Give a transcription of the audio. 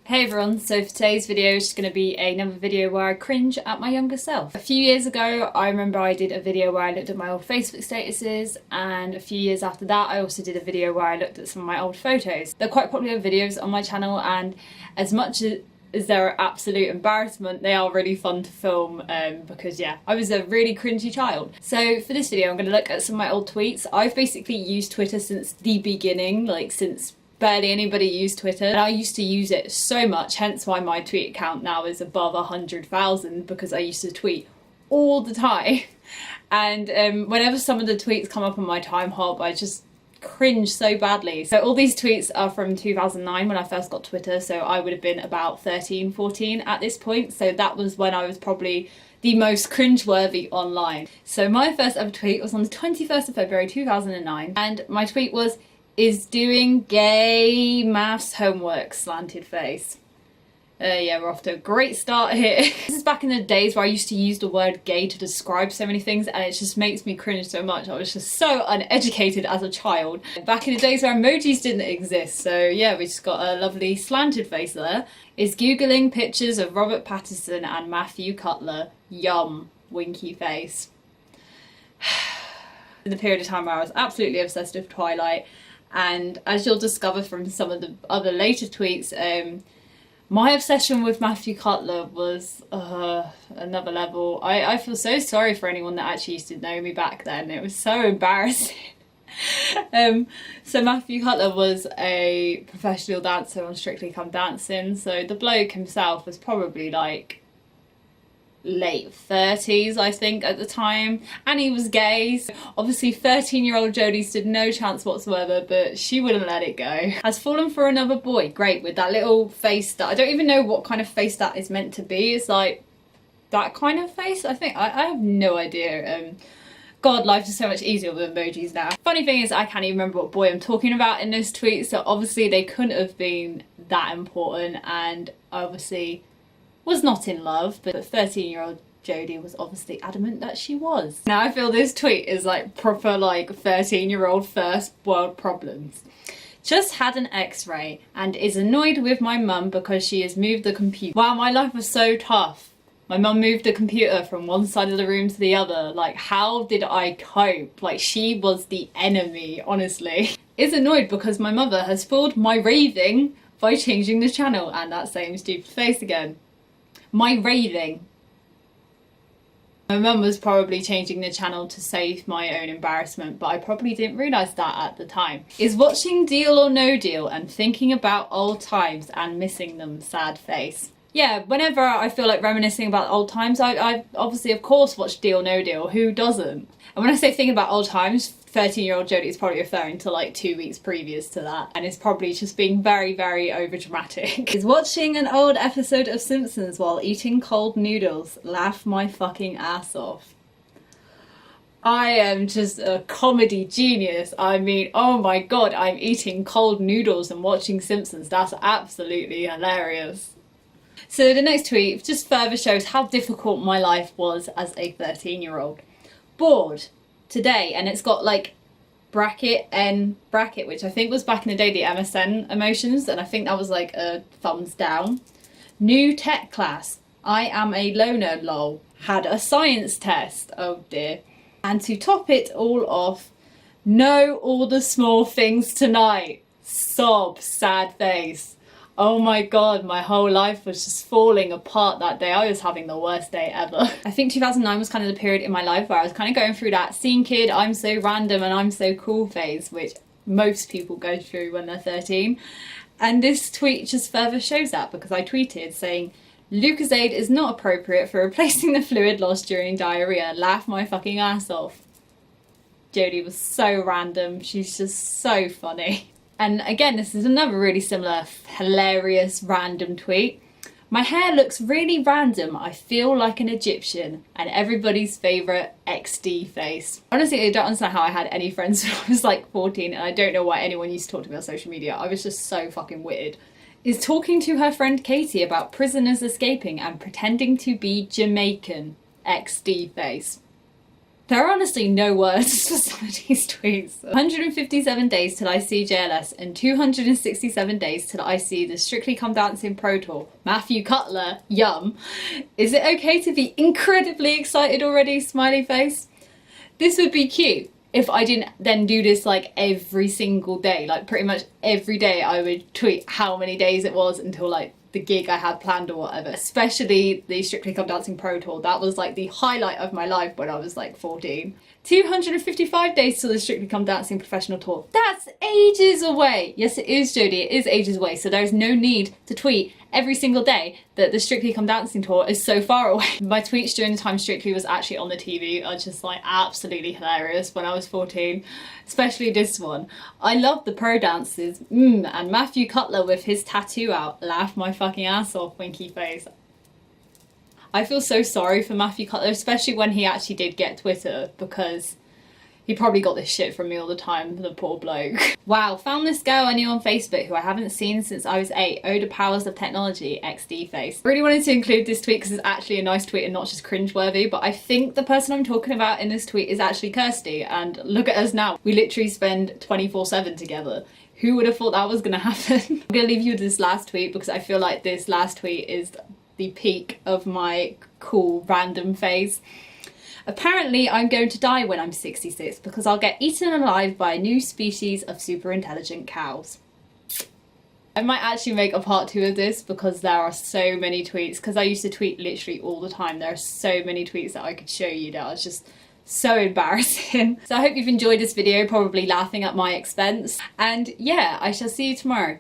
Hey everyone, so for today's video is just going to be another video where I cringe at my younger self. A few years ago I remember I did a video where I looked at my old Facebook statuses, and a few years after that I also did a video where I looked at some of my old photos. They're quite popular videos on my channel, and as much as they're absolute embarrassment, they are really fun to film because yeah, I was a really cringy child. So for this video I'm going to look at some of my old tweets. I've basically used Twitter since the beginning, like since barely anybody used Twitter, and I used to use it so much, hence why my tweet account now is above 100,000, because I used to tweet all the time. And whenever some of the tweets come up on my time hop, I just cringe so badly. So all these tweets are from 2009 when I first got Twitter, so I would have been about 13, 14 at this point, so that was when I was probably the most cringeworthy online. So my first ever tweet was on the 21st of February 2009, and my tweet was, "Is doing gay maths homework, slanted face." Yeah, we're off to a great start here. This is back in the days where I used to use the word gay to describe so many things, and it just makes me cringe so much. I was just so uneducated as a child. Back in the days where emojis didn't exist, so yeah, we just got a lovely slanted face there. "Is googling pictures of Robert Pattinson and Matthew Cutler. Yum, winky face." In the period of time where I was absolutely obsessed with Twilight, and as you'll discover from some of the other later tweets, my obsession with Matthew Cutler was another level. I feel so sorry for anyone that actually used to know me back then. It was so embarrassing. So Matthew Cutler was a professional dancer on Strictly Come Dancing, so the bloke himself was probably like late 30s, I think, at the time, and he was gay. So obviously 13-year-old Jodie stood no chance whatsoever, but she wouldn't let it go. Has fallen for another boy. Great, with that little face that I don't even know what kind of face that is meant to be. It's like that kind of face, I think. I have no idea. God, life is so much easier with emojis now. Funny thing is, I can't even remember what boy I'm talking about in this tweet, so obviously they couldn't have been that important, and obviously was not in love, but 13-year-old Jodie was obviously adamant that she was. Now I feel this tweet is like proper like 13-year-old first world problems. "Just had an x-ray and is annoyed with my mum because she has moved the computer." Wow, my life was so tough. My mum moved the computer from one side of the room to the other. Like, how did I cope? Like, she was the enemy, honestly. "Is annoyed because my mother has spoiled my raving by changing the channel." And that same stupid face again. My raving. My mum was probably changing the channel to save my own embarrassment, but I probably didn't realise that at the time. "Is watching Deal or No Deal and thinking about old times and missing them, sad face." Yeah, whenever I feel like reminiscing about old times, I obviously of course watch Deal or No Deal, who doesn't? And when I say thinking about old times, 13-year-old Jodie is probably referring to like 2 weeks previous to that, and is probably just being very, very overdramatic. "Is watching an old episode of Simpsons while eating cold noodles. Laugh my fucking ass off." I am just a comedy genius. I mean, oh my god, I'm eating cold noodles and watching Simpsons. That's absolutely hilarious. So the next tweet just further shows how difficult my life was as a 13-year-old. "Bored today," and it's got like bracket N bracket, which I think was back in the day the MSN emotions, and I think that was like a thumbs down. "New tech class. I am a loner, lol. Had a science test." Oh dear. And to top it all off, "Know all the small things tonight. Sob, sad face." Oh my god, my whole life was just falling apart that day. I was having the worst day ever. I think 2009 was kind of the period in my life where I was kind of going through that scene kid, I'm so random and I'm so cool phase, which most people go through when they're 13. And this tweet just further shows that, because I tweeted saying, "Lucozade is not appropriate for replacing the fluid lost during diarrhea. Laugh my fucking ass off." Jodie was so random. She's just so funny. And again, this is another really similar, hilarious, random tweet. "My hair looks really random. I feel like an Egyptian. And everybody's favourite XD face." Honestly, I don't understand how I had any friends when I was like 14, and I don't know why anyone used to talk to me on social media. I was just so fucking weird. "Is talking to her friend Katie about prisoners escaping and pretending to be Jamaican. XD face." There are honestly no words for some of these tweets. 157 days till I see JLS and 267 days till I see the Strictly Come Dancing Pro Tour. Matthew Cutler, yum. Is it okay to be incredibly excited already, smiley face? This would be cute if I didn't then do this like every single day. Like pretty much every day I would tweet how many days it was until like the gig I had planned or whatever, especially the Strictly Come Dancing Pro Tour. That was like the highlight of my life when I was like 14. 255 days till the Strictly Come Dancing Professional Tour. That's ages away. Yes, it is, Jodie, it is ages away, so there's no need to tweet every single day that the Strictly Come Dancing Tour is so far away. My tweets during the time Strictly was actually on the TV are just like absolutely hilarious when I was 14, especially this one. I love the pro dances, and Matthew Cutler with his tattoo out, laugh my fucking ass off, winky face. I feel so sorry for Matthew Cutler, especially when he actually did get Twitter, because he probably got this shit from me all the time, the poor bloke. Wow, found this girl I knew on Facebook who I haven't seen since I was 8. Oh, the powers of technology, XD face. Really wanted to include this tweet because it's actually a nice tweet and not just cringeworthy, but I think the person I'm talking about in this tweet is actually Kirsty, and look at us now. We literally spend 24/7 together. Who would have thought that was gonna happen? I'm gonna leave you with this last tweet because I feel like this last tweet is the peak of my cool random phase. Apparently I'm going to die when I'm 66 because I'll get eaten alive by a new species of super intelligent cows. I might actually make a part 2 of this because there are so many tweets, because I used to tweet literally all the time. There are so many tweets that I could show you that are just so embarrassing. So I hope you've enjoyed this video, probably laughing at my expense. And yeah, I shall see you tomorrow.